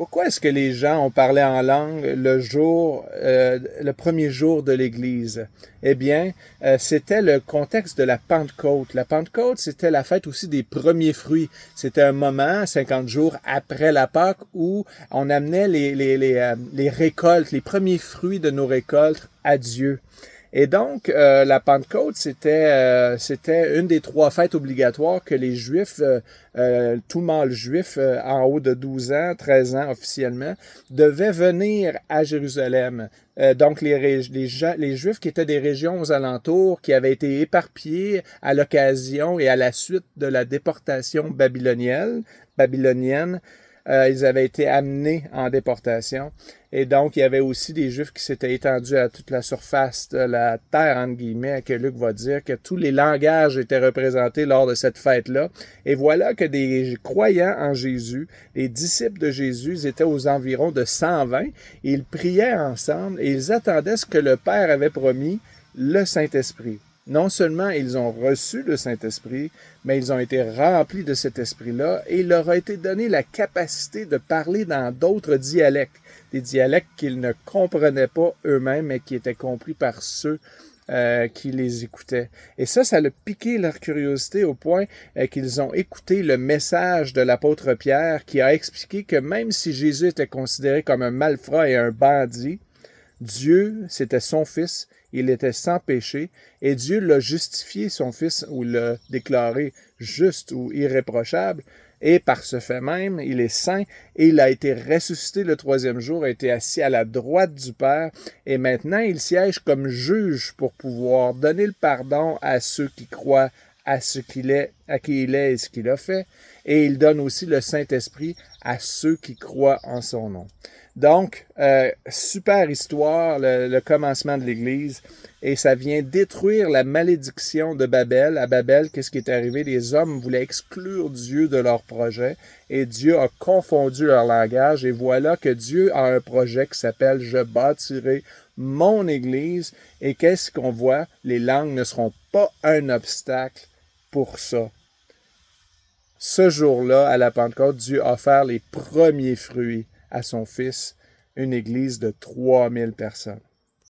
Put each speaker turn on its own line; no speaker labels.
Pourquoi est-ce que les gens ont parlé en langue le premier jour de l'Église? Eh bien, c'était le contexte de la Pentecôte. La Pentecôte, c'était la fête aussi des premiers fruits. C'était un moment, 50 jours après la Pâque, où on amenait les récoltes, les premiers fruits de nos récoltes à Dieu. Et donc, la Pentecôte, c'était une des 3 fêtes obligatoires que les Juifs, tout mâle juif en haut de 12 ans, 13 ans officiellement, devait venir à Jérusalem. Donc, les Juifs qui étaient des régions aux alentours, qui avaient été éparpillés à l'occasion et à la suite de la déportation babylonienne, ils avaient été amenés en déportation. Et donc, il y avait aussi des Juifs qui s'étaient étendus à toute la surface de la terre, entre guillemets, que Luc va dire que tous les langages étaient représentés lors de cette fête-là. Et voilà que des croyants en Jésus, les disciples de Jésus, ils étaient aux environs de 120. Et ils priaient ensemble et ils attendaient ce que le Père avait promis, le Saint-Esprit. Non seulement ils ont reçu le Saint-Esprit, mais ils ont été remplis de cet esprit-là et il leur a été donné la capacité de parler dans d'autres dialectes, des dialectes qu'ils ne comprenaient pas eux-mêmes, mais qui étaient compris par ceux qui les écoutaient. Et ça a piqué leur curiosité au point qu'ils ont écouté le message de l'apôtre Pierre qui a expliqué que même si Jésus était considéré comme un malfrat et un bandit, Dieu, c'était son Fils, il était sans péché, et Dieu l'a justifié, son Fils, ou l'a déclaré juste ou irréprochable, et par ce fait même, il est saint, et il a été ressuscité le 3e jour, a été assis à la droite du Père, et maintenant il siège comme juge pour pouvoir donner le pardon à ceux qui croient à ce qu'il est, à qui il est et ce qu'il a fait, et il donne aussi le Saint-Esprit à ceux qui croient en son nom. Donc, super histoire, le commencement de l'Église, et ça vient détruire la malédiction de Babel. À Babel, qu'est-ce qui est arrivé? Les hommes voulaient exclure Dieu de leur projet, et Dieu a confondu leur langage, et voilà que Dieu a un projet qui s'appelle « Je bâtirai mon Église », et qu'est-ce qu'on voit? Les langues ne seront pas un obstacle pour ça. Ce jour-là, à la Pentecôte, Dieu a offert les premiers fruits à son Fils, une église de 3000 personnes.